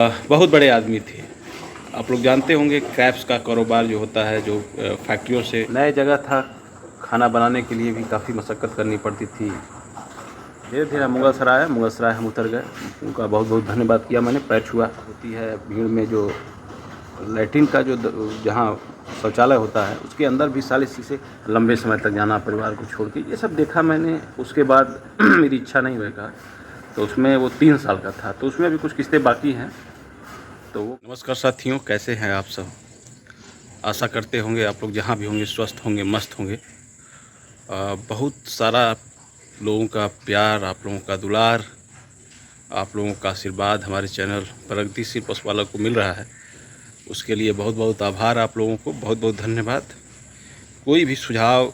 बहुत बड़े आदमी थे। आप लोग जानते होंगे क्रैप्स का कारोबार जो होता है, जो फैक्ट्रियों से नए जगह था, खाना बनाने के लिए भी काफ़ी मशक्क़त करनी पड़ती थी। धीरे धीरे मुगलसराय हम उतर गए। उनका बहुत बहुत धन्यवाद किया मैंने, पैर छुआ। होती है भीड़ में जो लैट्रिन का जो जहाँ शौचालय होता है उसके अंदर भी साले शीशे, लंबे समय तक जाना परिवार को छोड़ के, ये सब देखा मैंने। उसके बाद मेरी इच्छा नहीं हुई का, तो उसमें वो 3 साल का था, तो उसमें अभी कुछ किस्तें बाकी हैं। तो नमस्कार साथियों, कैसे हैं आप सब? आशा करते होंगे आप लोग जहाँ भी होंगे स्वस्थ होंगे, मस्त होंगे। बहुत सारा लोगों का प्यार, आप लोगों का दुलार, आप लोगों का आशीर्वाद हमारे चैनल प्रगतिशील पशुपालक को मिल रहा है। उसके लिए बहुत बहुत आभार आप लोगों को, बहुत बहुत धन्यवाद। कोई भी सुझाव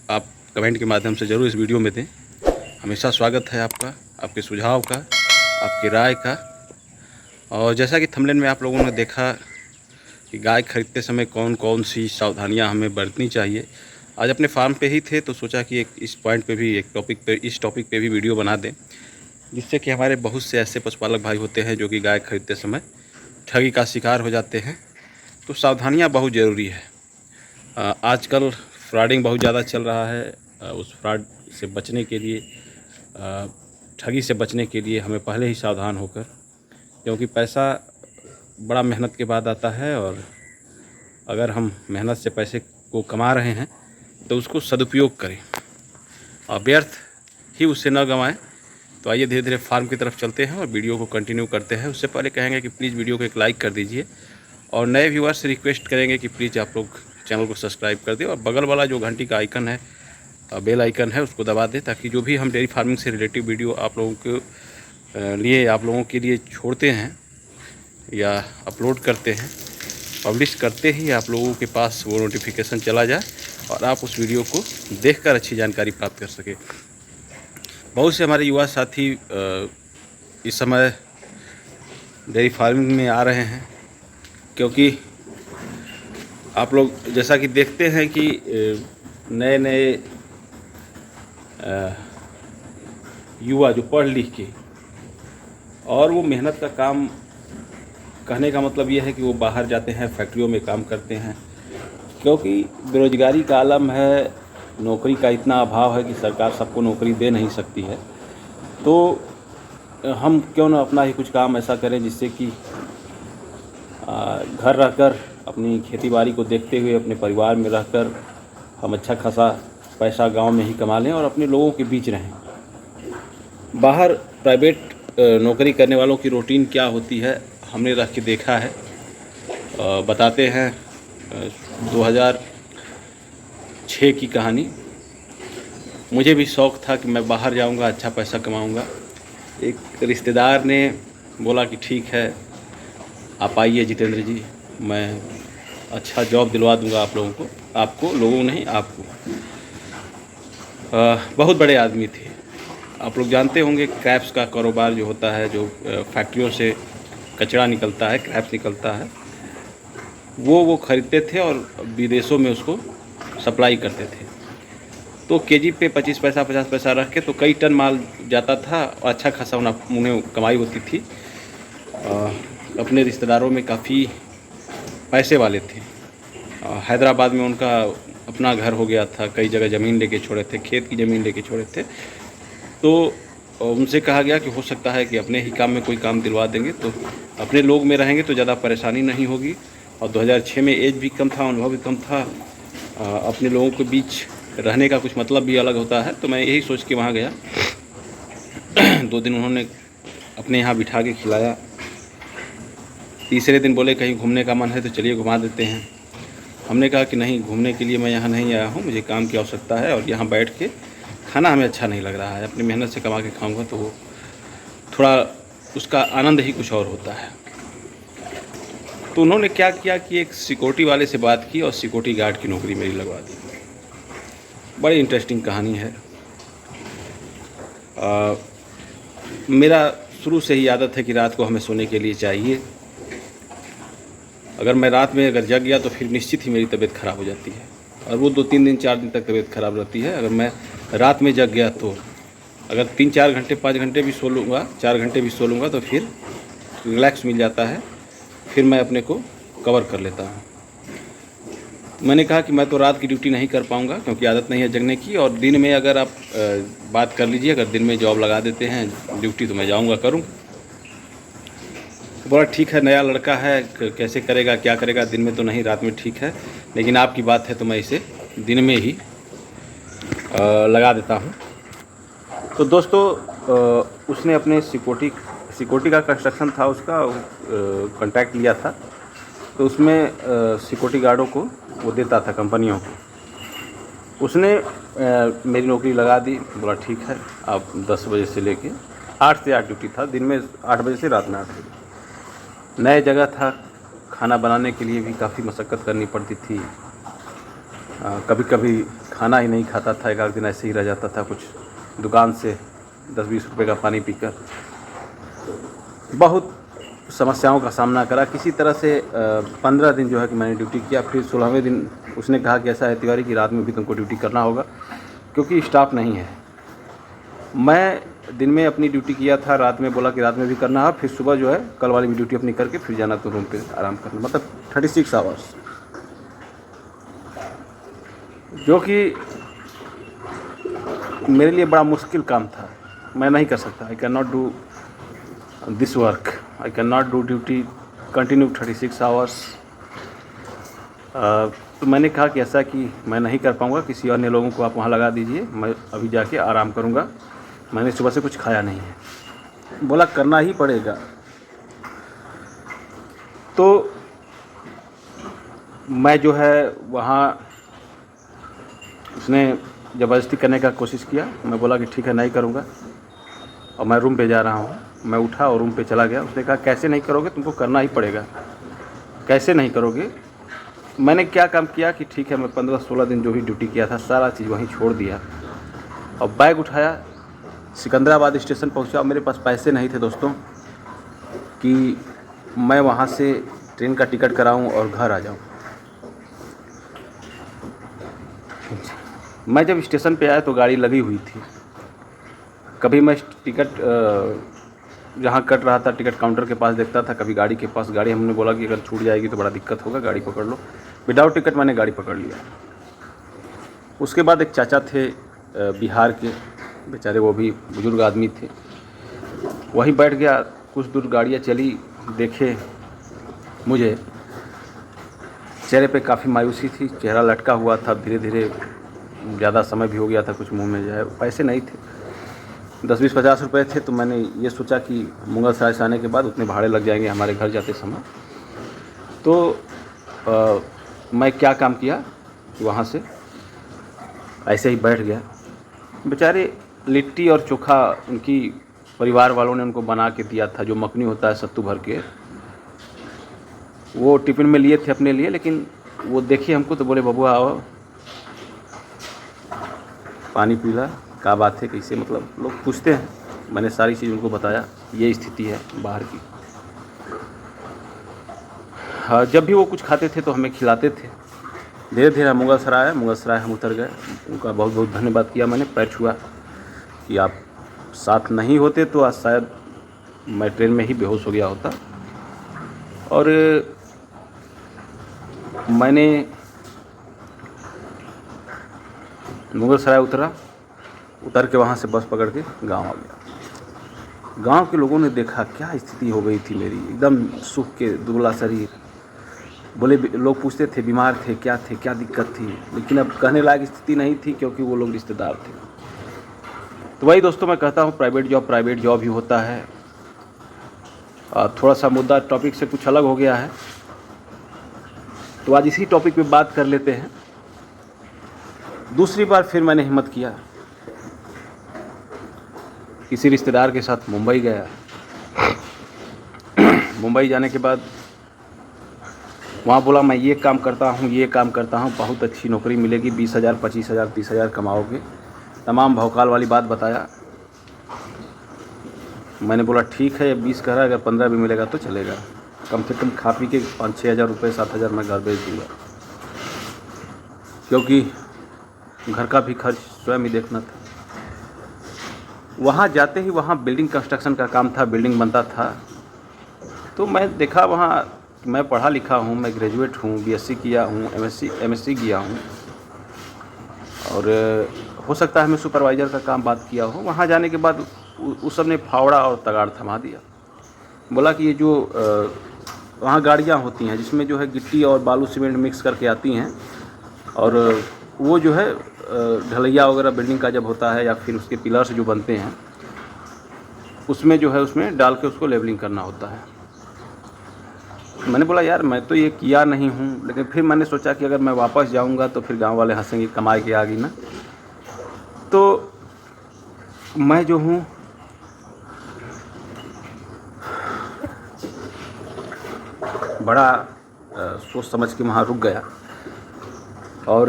आप कमेंट के माध्यम से ज़रूर इस वीडियो में दें। हमेशा स्वागत है आपका, आपके सुझाव का, आपकी राय का। और जैसा कि थंबनेल में आप लोगों ने देखा कि गाय खरीदते समय कौन कौन सी सावधानियां हमें बरतनी चाहिए। आज अपने फार्म पे ही थे तो सोचा कि एक इस पॉइंट पे भी, इस टॉपिक पे भी वीडियो बना दें, जिससे कि हमारे बहुत से ऐसे पशुपालक भाई होते हैं जो कि गाय खरीदते समय ठगी का शिकार हो जाते हैं। तो सावधानियाँ बहुत ज़रूरी है। आजकल फ्रॉडिंग बहुत ज़्यादा चल रहा है। उस फ्रॉड से बचने के लिए, ठगी से बचने के लिए हमें पहले ही सावधान होकर, क्योंकि पैसा बड़ा मेहनत के बाद आता है, और अगर हम मेहनत से पैसे को कमा रहे हैं तो उसको सदुपयोग करें और व्यर्थ ही उससे न गंवाएं। तो आइए धीरे धीरे फार्म की तरफ चलते हैं और वीडियो को कंटिन्यू करते हैं। उससे पहले कहेंगे कि प्लीज़ वीडियो को एक लाइक कर दीजिए, और नए व्यूअर्स से रिक्वेस्ट करेंगे कि प्लीज़ आप लोग चैनल को सब्सक्राइब कर दें, और बगल वाला जो घंटी का आइकन है, बेल आइकन है, उसको दबा दें, ताकि जो भी हम डेयरी फार्मिंग से रिलेटिव वीडियो आप लोगों के लिए छोड़ते हैं या अपलोड करते हैं, पब्लिश करते ही आप लोगों के पास वो नोटिफिकेशन चला जाए और आप उस वीडियो को देखकर अच्छी जानकारी प्राप्त कर सकें। बहुत से हमारे युवा साथी इस समय डेयरी फार्मिंग में आ रहे हैं, क्योंकि आप लोग जैसा कि देखते हैं कि नए नए युवा जो पढ़ लिख के, और वो मेहनत का काम, कहने का मतलब ये है कि वो बाहर जाते हैं, फैक्ट्रियों में काम करते हैं, क्योंकि बेरोजगारी का आलम है, नौकरी का इतना अभाव है कि सरकार सबको नौकरी दे नहीं सकती है। तो हम क्यों ना अपना ही कुछ काम ऐसा करें जिससे कि घर रहकर अपनी खेतीबाड़ी को देखते हुए, अपने परिवार में रहकर हम अच्छा खासा पैसा गांव में ही कमा लें और अपने लोगों के बीच रहें। बाहर प्राइवेट नौकरी करने वालों की रूटीन क्या होती है हमने रह के देखा है। बताते हैं 2006 की कहानी। मुझे भी शौक़ था कि मैं बाहर जाऊंगा, अच्छा पैसा कमाऊंगा। एक रिश्तेदार ने बोला कि ठीक है, आप आइए जितेंद्र जी, मैं अच्छा जॉब दिलवा दूंगा आप लोगों को, आपको लोगों नहीं, आपको। बहुत बड़े आदमी थे। आप लोग जानते होंगे क्रैप्स का कारोबार जो होता है, जो फैक्ट्रियों से कचरा निकलता है, क्रैप्स निकलता है, वो ख़रीदते थे और विदेशों में उसको सप्लाई करते थे। तो केजी पे 25 पैसा 50 पैसा रख के तो कई टन माल जाता था और अच्छा खासा उन्हें कमाई होती थी। अपने रिश्तेदारों में काफ़ी पैसे वाले थे। हैदराबाद में उनका अपना घर हो गया था, कई जगह ज़मीन लेके छोड़े थे, खेत की ज़मीन लेके छोड़े थे। तो उनसे कहा गया कि हो सकता है कि अपने ही काम में कोई काम दिलवा देंगे, तो अपने लोग में रहेंगे तो ज़्यादा परेशानी नहीं होगी। और 2006 में एज भी कम था, अनुभव भी कम था, अपने लोगों के बीच रहने का कुछ मतलब भी अलग होता है। तो मैं यही सोच के वहाँ गया। 2 दिन उन्होंने अपने यहाँ बिठा के खिलाया। तीसरे दिन बोले कहीं घूमने का मन है तो चलिए घुमा देते हैं। हमने कहा कि नहीं, घूमने के लिए मैं यहाँ नहीं आया हूँ, मुझे काम की आवश्यकता है, और यहाँ बैठ के खाना हमें अच्छा नहीं लग रहा है। अपनी मेहनत से कमा के खाऊंगा तो वो थोड़ा उसका आनंद ही कुछ और होता है। तो उन्होंने क्या किया कि एक सिक्योरिटी वाले से बात की और सिक्योरिटी गार्ड की नौकरी मेरी लगवा दी। बड़ी इंटरेस्टिंग कहानी है। मेरा शुरू से ही आदत है कि रात को हमें सोने के लिए चाहिए। अगर मैं रात में अगर जग गया तो फिर निश्चित ही मेरी तबीयत ख़राब हो जाती है, और वो 2-3 दिन 4 दिन तक तबीयत ख़राब रहती है। अगर मैं रात में जग गया तो अगर 3-4 घंटे 5 घंटे भी सो लूँगा, 4 घंटे भी सो लूँगा, तो फिर रिलैक्स मिल जाता है, फिर मैं अपने को कवर कर लेता हूँ। मैंने कहा कि मैं तो रात की ड्यूटी नहीं कर पाऊँगा क्योंकि आदत नहीं है जगने की, और दिन में अगर आप बात कर लीजिए, अगर दिन में जॉब लगा देते हैं ड्यूटी तो मैं जाऊँगा करूँ। तो बोला ठीक है, नया लड़का है, कैसे करेगा क्या करेगा, दिन में तो नहीं, रात में ठीक है, लेकिन आपकी बात है तो मैं इसे दिन में ही लगा देता हूँ। तो दोस्तों उसने अपने सिक्योरिटी का कंस्ट्रक्शन था, उसका कॉन्ट्रैक्ट लिया था, तो उसमें सिक्योरिटी गार्डों को वो देता था कंपनियों को। उसने मेरी नौकरी लगा दी। बोला ठीक है, आप 10 बजे से लेके 8 से 8 ड्यूटी था, दिन में 8 बजे से रात में 8 बजे। नए जगह था, खाना बनाने के लिए भी काफ़ी मशक्क़त करनी पड़ती थी। कभी कभी खाना ही नहीं खाता था, एक आध दिन ऐसे ही रह जाता था, कुछ दुकान से 10-20 रुपए का पानी पीकर। बहुत समस्याओं का सामना करा। किसी तरह से 15 दिन जो है कि मैंने ड्यूटी किया। फिर 16वें दिन उसने कहा कि ऐसा है तिवारी कि रात में भी तुमको ड्यूटी करना होगा क्योंकि स्टाफ नहीं है। मैं दिन में अपनी ड्यूटी किया था, रात में बोला कि रात में भी करना है, फिर सुबह जो है कल वाली भी ड्यूटी अपनी करके फिर जाना तो रूम पे आराम करना, मतलब 36 आवर्स, जो कि मेरे लिए बड़ा मुश्किल काम था। मैं नहीं कर सकता। I can not do this work, I can not do duty continue 36 hours. तो मैंने कहा कि ऐसा कि मैं नहीं कर पाऊँगा, किसी अन्य लोगों को आप वहाँ लगा दीजिए, मैं अभी जाके आराम करूँगा। मैंने सुबह से कुछ खाया नहीं है। बोला करना ही पड़ेगा। तो मैं जो है वहाँ, उसने ज़बरदस्ती करने का कोशिश किया। मैं बोला कि ठीक है नहीं करूँगा और मैं रूम पे जा रहा हूँ। मैं उठा और रूम पे चला गया। उसने कहा कैसे नहीं करोगे, तुमको करना ही पड़ेगा। कैसे नहीं करोगे? मैंने क्या काम किया कि ठीक है, मैं 15-16 दिन जो भी ड्यूटी किया था सारा चीज़ वहीं छोड़ दिया और बैग उठाया, सिकंदराबाद स्टेशन पहुंचा। मेरे पास पैसे नहीं थे दोस्तों कि मैं वहां से ट्रेन का टिकट कराऊं और घर आ जाऊं। मैं जब स्टेशन पे आया तो गाड़ी लगी हुई थी। कभी मैं टिकट जहाँ कट रहा था टिकट काउंटर के पास देखता था, कभी गाड़ी के पास। गाड़ी हमने बोला कि अगर छूट जाएगी तो बड़ा दिक्कत होगा, गाड़ी पकड़ लो। विदाउट टिकट मैंने गाड़ी पकड़ लिया। उसके बाद एक चाचा थे बिहार के, बेचारे वो भी बुजुर्ग आदमी थे, वहीं बैठ गया। कुछ दूर गाड़ियाँ चली, देखे मुझे, चेहरे पे काफ़ी मायूसी थी, चेहरा लटका हुआ था। धीरे धीरे ज़्यादा समय भी हो गया था, कुछ मुंह में जो है पैसे नहीं थे, 10-20-50 रुपये थे। तो मैंने ये सोचा कि मुगलसराय से आने के बाद उतने भाड़े लग जाएंगे हमारे घर जाते समय। तो मैं क्या काम किया, वहाँ से ऐसे ही बैठ गया। बेचारे लिट्टी और चोखा उनकी परिवार वालों ने उनको बना के दिया था, जो मखनी होता है सत्तू भर के, वो टिफ़िन में लिए थे अपने लिए। लेकिन वो देखिए हमको तो बोले बबुआ आओ पानी पी ला, क्या बात है, कैसे, मतलब लोग पूछते हैं। मैंने सारी चीज़ उनको बताया, ये स्थिति है बाहर की। हाँ, जब भी वो कुछ खाते थे तो हमें खिलाते थे। धीरे धीरे मुगलसराय हम उतर गए। उनका बहुत बहुत धन्यवाद किया मैंने, पैर छुआ कि आप साथ नहीं होते तो आज शायद मैं ट्रेन में ही बेहोश हो गया होता। और मैंने मुगलसराय उतर के वहाँ से बस पकड़ के गांव आ गया। गांव के लोगों ने देखा क्या स्थिति हो गई थी मेरी, एकदम सूख के दुबला शरीर। बोले, लोग पूछते थे बीमार थे, क्या दिक्कत थी, लेकिन अब कहने लायक स्थिति नहीं थी क्योंकि वो लोग रिश्तेदार थे। तो वही दोस्तों मैं कहता हूँ, प्राइवेट जॉब ही होता है। थोड़ा सा मुद्दा टॉपिक से कुछ अलग हो गया है, तो आज इसी टॉपिक पे बात कर लेते हैं। दूसरी बार फिर मैंने हिम्मत किया, किसी रिश्तेदार के साथ मुंबई गया। मुंबई जाने के बाद वहाँ बोला मैं ये काम करता हूँ, बहुत अच्छी नौकरी मिलेगी, 20,000, 25,000, 30,000 कमाओगे। तमाम भौकाल वाली बात बताया। मैंने बोला ठीक है, 20 कह रहा है, अगर 15 भी मिलेगा तो चलेगा, कम से कम खा पी के 5-6 हज़ार रुपये, 7,000 मैं घर भेज दूँगा, क्योंकि घर का भी खर्च स्वयं ही देखना था। वहाँ जाते ही वहाँ बिल्डिंग कंस्ट्रक्शन का काम था, बिल्डिंग बनता था। तो मैं देखा वहाँ, मैं पढ़ा लिखा हूँ, मैं ग्रेजुएट हूँ, बीएससी किया हूँ, एमएससी किया हूँ, और हो सकता है मैं सुपरवाइज़र का काम बात किया हूँ। वहाँ जाने के बाद उस सब ने फावड़ा और तगाड़ थमा दिया। बोला कि ये जो वहाँ गाड़ियाँ होती हैं जिसमें जो है गिट्टी और बालू सीमेंट मिक्स करके आती हैं, और वो जो है ढलैया वगैरह बिल्डिंग का जब होता है या फिर उसके पिलर्स जो बनते हैं उसमें जो है उसमें डाल के उसको लेवलिंग करना होता है। मैंने बोला यार मैं तो ये किया नहीं हूँ, लेकिन फिर मैंने सोचा कि अगर मैं वापस जाऊँगा तो फिर गांव वाले हंसेंगे, कमाई के आ गई ना। तो मैं जो हूँ बड़ा सोच समझ के वहाँ रुक गया, और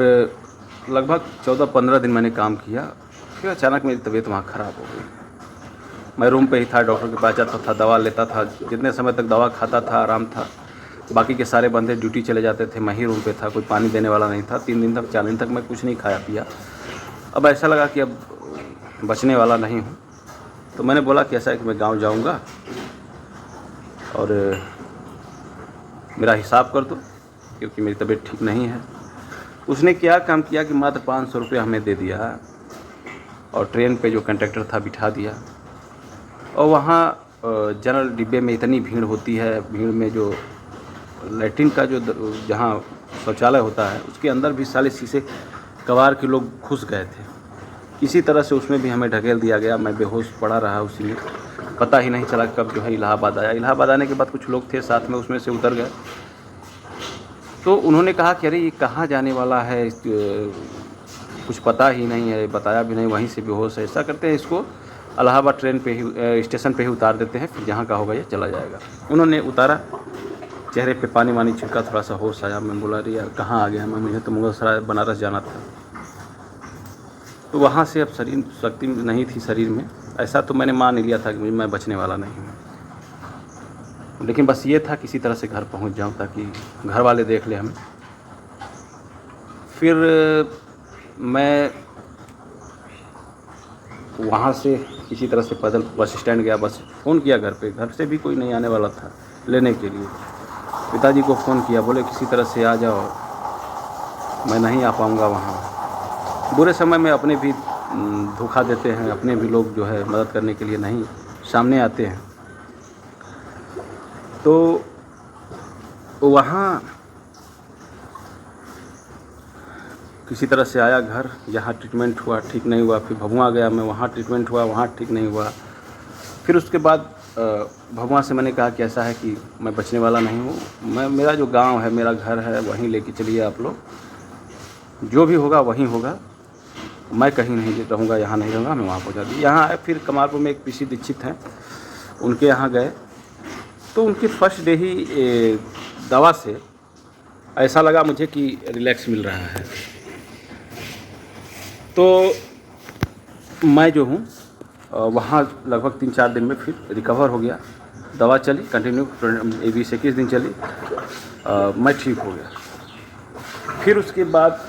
लगभग 14-15 दिन मैंने काम किया। फिर अचानक मेरी तबीयत वहाँ ख़राब हो गई। मैं रूम पे ही था, डॉक्टर के पास जाता था, दवा लेता था, जितने समय तक दवा खाता था आराम था। बाकी के सारे बंदे ड्यूटी चले जाते थे, मैं ही रूम पे था, कोई पानी देने वाला नहीं था। 3 दिन तक 4 दिन तक मैं कुछ नहीं खाया पिया। अब ऐसा लगा कि अब बचने वाला नहीं हूँ, तो मैंने बोला कि ऐसा है कि मैं गाँव जाऊँगा और मेरा हिसाब कर दो, क्योंकि मेरी तबीयत ठीक नहीं है। उसने क्या काम किया कि मात्र 500 रुपये हमें दे दिया, और ट्रेन पे जो कंडक्टर था बिठा दिया। और वहाँ जनरल डिब्बे में इतनी भीड़ होती है, भीड़ में जो लैट्रिन का जो जहाँ शौचालय होता है उसके अंदर भी साले शीशे कबार के लोग घुस गए थे। किसी तरह से उसमें भी हमें ढकेल दिया गया। मैं बेहोश पड़ा रहा उसी में, पता ही नहीं चला कब जो है इलाहाबाद आया। इलाहाबाद आने के बाद कुछ लोग थे साथ में, उसमें से उतर गए। तो उन्होंने कहा कि अरे ये कहाँ जाने वाला है, कुछ पता ही नहीं है, बताया भी नहीं, वहीं से बेहोश है। ऐसा करते हैं इसको इलाहाबाद ट्रेन पे ही स्टेशन पे ही उतार देते हैं, फिर जहाँ का होगा ये चला जाएगा। उन्होंने उतारा, चेहरे पे पानी वानी छिड़का, थोड़ा सा होश आया। मैं बोला अरे यार कहाँ आ गया मैं, मुझे तो मुगलसराय बनारस जाना था। तो वहाँ से अब शरीर शक्ति नहीं थी शरीर में। ऐसा तो मैंने मान लिया था कि मैं बचने वाला नहीं हूँ, लेकिन बस ये था किसी तरह से घर पहुँच जाऊँ ताकि घर वाले देख ले हमें। फिर मैं वहाँ से किसी तरह से पैदल बस स्टैंड गया, बस फ़ोन किया घर पे, घर से भी कोई नहीं आने वाला था लेने के लिए। पिताजी को फ़ोन किया, बोले किसी तरह से आ जाओ, मैं नहीं आ पाऊँगा वहाँ। बुरे समय में अपने भी धोखा देते हैं, अपने भी लोग जो है मदद करने के लिए नहीं सामने आते हैं। तो वहाँ किसी तरह से आया घर, यहाँ ट्रीटमेंट हुआ, ठीक नहीं हुआ। फिर भभुआ गया मैं, वहाँ ट्रीटमेंट हुआ, वहाँ ठीक नहीं हुआ। फिर उसके बाद भभुआ से मैंने कहा कि ऐसा है कि मैं बचने वाला नहीं हूँ, मेरा जो गांव है, मेरा घर है, वहीं लेके चलिए आप लोग, जो भी होगा वहीं होगा, मैं कहीं नहीं रहूँगा, यहाँ नहीं रहूँगा। मैं वहाँ पहुँचा दी। यहाँ आए, फिर कमालपुर में एक पीसी दीक्षित हैं, उनके यहाँ गए। तो उनके फर्स्ट डे ही दवा से ऐसा लगा मुझे कि रिलैक्स मिल रहा है। तो मैं जो हूँ वहाँ लगभग 3-4 दिन में फिर रिकवर हो गया। दवा चली कंटिन्यू 20-21 दिन चली, मैं ठीक हो गया। फिर उसके बाद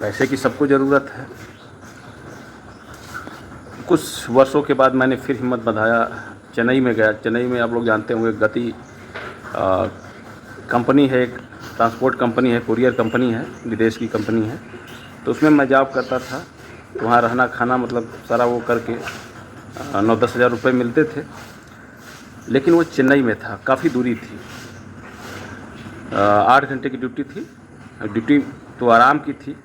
पैसे की सबको ज़रूरत है। कुछ वर्षों के बाद मैंने फिर हिम्मत बंधाया, चेन्नई में गया। चेन्नई में आप लोग जानते होंगे गति कंपनी है, एक ट्रांसपोर्ट कंपनी है, कुरियर कंपनी है, विदेश की कंपनी है। तो उसमें मैं जॉब करता था। तो वहाँ रहना खाना मतलब सारा वो करके 9-10 हज़ार रुपये मिलते थे, लेकिन वो चेन्नई में था, काफ़ी दूरी थी। 8 घंटे की ड्यूटी थी। ड्यूटी तो आराम की थी,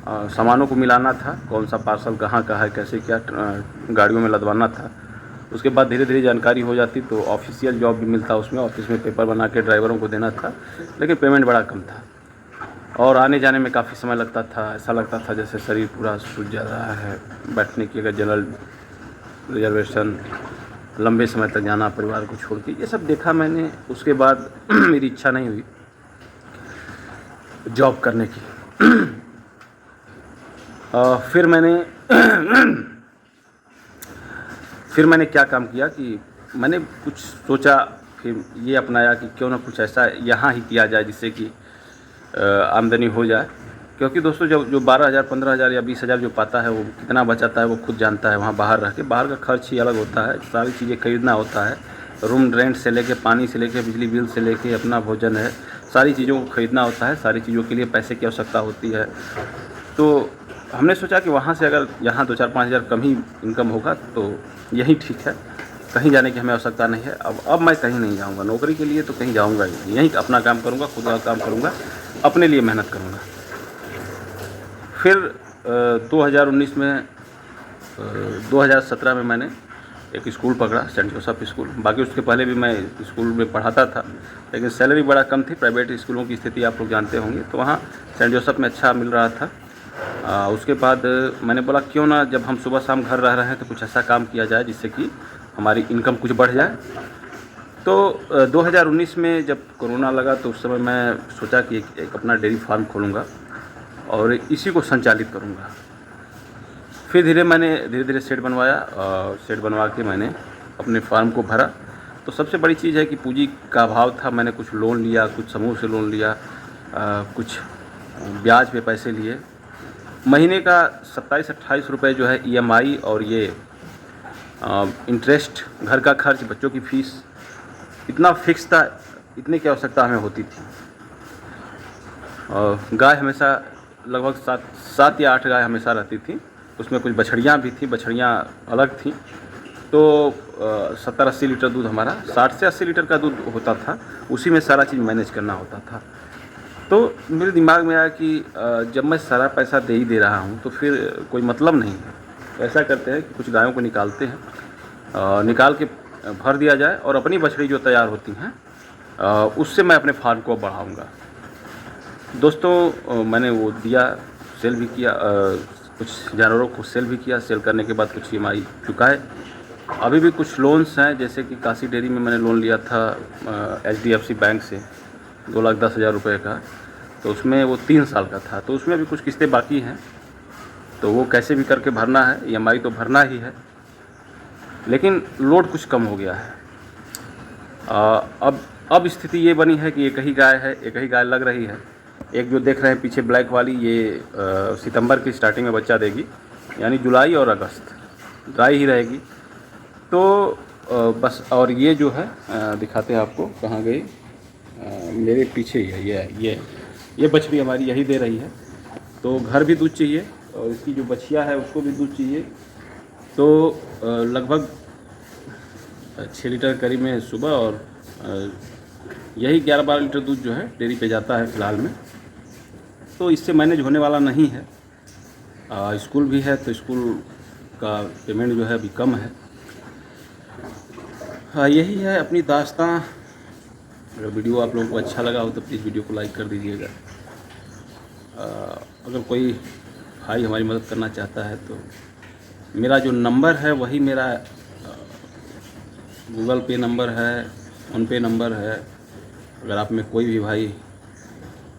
सामानों को मिलाना था, कौन सा पार्सल कहाँ का है, कैसे क्या गाड़ियों में लदवाना था। उसके बाद धीरे धीरे जानकारी हो जाती तो ऑफिशियल जॉब भी मिलता, उसमें ऑफिस में पेपर बना के ड्राइवरों को देना था, लेकिन पेमेंट बड़ा कम था और आने जाने में काफ़ी समय लगता था। ऐसा लगता था जैसे शरीर पूरा सूज जा रहा है। बैठने की अगर जनरल रिजर्वेशन, लंबे समय तक जाना परिवार को छोड़ के, ये सब देखा मैंने। उसके बाद मेरी इच्छा नहीं हुई जॉब करने की। फिर मैंने क्या काम किया कि मैंने कुछ सोचा, फिर ये अपनाया कि क्यों ना कुछ ऐसा यहाँ ही किया जाए जिससे कि आमदनी हो जाए। क्योंकि दोस्तों जो 12,000, 15,000 या 20,000 जो पाता है वो कितना बचाता है वो खुद जानता है। वहाँ बाहर रह के, बाहर का खर्च ही अलग होता है, सारी चीज़ें खरीदना होता है, रूम रेंट से लेके, पानी से लेके, बिजली बिल से लेके, अपना भोजन है, सारी चीज़ों को ख़रीदना होता है, सारी चीज़ों के लिए पैसे की आवश्यकता होती है। तो हमने सोचा कि वहाँ से अगर यहाँ 2-4-5 हज़ार कम ही इनकम होगा तो यही ठीक है, कहीं जाने की हमें आवश्यकता नहीं है। अब मैं कहीं नहीं जाऊँगा, नौकरी के लिए तो कहीं जाऊँगा ही नहीं, यहीं अपना काम करूँगा, खुद का काम करूँगा, अपने लिए मेहनत करूँगा। फिर 2019 में 2017 में मैंने एक स्कूल पकड़ा, सेंट जोसेफ स्कूल। बाकी उसके पहले भी मैं स्कूल में पढ़ाता था, लेकिन सैलरी बड़ा कम थी। प्राइवेट स्कूलों की स्थिति आप लोग जानते होंगे, तो वहाँ सेंट जोसेफ में अच्छा मिल रहा था। उसके बाद मैंने बोला क्यों ना, जब हम सुबह शाम घर रह रहे हैं तो कुछ ऐसा काम किया जाए जिससे कि हमारी इनकम कुछ बढ़ जाए। तो 2019 में जब कोरोना लगा तो उस समय मैं सोचा कि एक अपना डेयरी फार्म खोलूँगा और इसी को संचालित करूँगा। फिर धीरे धीरे शेड बनवाया और शेड बनवा के मैंने अपने फार्म को भरा। तो सबसे बड़ी चीज़ है कि पूंजी का अभाव था। मैंने कुछ लोन लिया, कुछ समूह से लोन लिया, कुछ ब्याज पे पैसे लिए। महीने का 27-28 रुपये जो है EMI और ये इंटरेस्ट, घर का खर्च, बच्चों की फ़ीस, इतना फिक्स था, इतने की आवश्यकता हमें होती थी। और गाय हमेशा लगभग 7 या 8 गाय हमेशा रहती थी। उसमें कुछ बछड़ियाँ भी थी, बछड़ियाँ अलग थी। तो 70-80 लीटर दूध, हमारा 60 से 80 लीटर का दूध होता था, उसी में सारा चीज़ मैनेज करना होता था। तो मेरे दिमाग में आया कि जब मैं सारा पैसा दे ही दे रहा हूँ तो फिर कोई मतलब नहीं है। तो ऐसा करते हैं कि कुछ गायों को निकालते हैं, निकाल के भर दिया जाए और अपनी बछड़ी जो तैयार होती हैं उससे मैं अपने फार्म को बढ़ाऊँगा। दोस्तों मैंने वो दिया, सेल भी किया, कुछ जानवरों को सेल भी किया। सेल करने के बाद कुछ EMI चुकाए। अभी भी कुछ लोन्स हैं, जैसे कि काशी डेयरी में मैंने लोन लिया था HDFC बैंक से 2,10,000 रुपये का। तो उसमें वो 3 साल का था, तो उसमें भी कुछ किस्तें बाकी हैं, तो वो कैसे भी करके भरना है। EMI तो भरना ही है, लेकिन लोड कुछ कम हो गया है। अब स्थिति ये बनी है कि एक ही गाय है, एक ही गाय लग रही है। एक जो देख रहे हैं पीछे ब्लैक वाली, ये सितंबर की स्टार्टिंग में बच्चा देगी, यानी जुलाई और अगस्त ड्राई ही रहेगी। तो बस, और ये जो है दिखाते हैं आपको, कहाँ गई, मेरे पीछे ही है, ये बछड़ी हमारी यही दे रही है। तो घर भी दूध चाहिए और इसकी जो बछिया है उसको भी दूध चाहिए। तो लगभग 6 लीटर करीब में सुबह, और यही 11-12 लीटर दूध जो है डेयरी पे जाता है फ़िलहाल में। तो इससे मैनेज होने वाला नहीं है। स्कूल भी है, तो स्कूल का पेमेंट जो है अभी कम है। यही है अपनी दास्तां। अगर वीडियो आप लोगों को अच्छा लगा हो तो प्लीज़ वीडियो को लाइक कर दीजिएगा। अगर कोई भाई हमारी मदद करना चाहता है तो मेरा जो नंबर है वही मेरा गूगल पे नंबर है, फ़ोनपे नंबर है। अगर आप में कोई भी भाई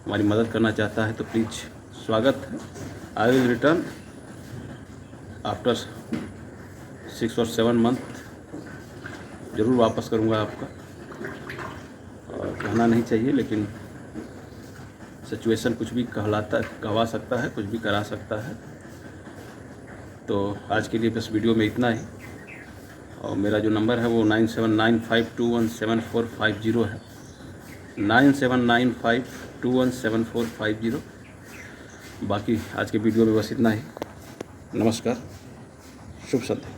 हमारी मदद करना चाहता है तो प्लीज़ स्वागत है। आई विल रिटर्न आफ्टर 6 और 7 मंथ, ज़रूर वापस करूँगा आपका। और कहना नहीं चाहिए, लेकिन सिचुएशन कुछ भी कहवा सकता है, कुछ भी करा सकता है। तो आज के लिए बस वीडियो में इतना ही। और मेरा जो नंबर है वो 9795217450 है, 9795217450। बाकी आज के वीडियो में बस इतना ही। नमस्कार, शुभ संध्या।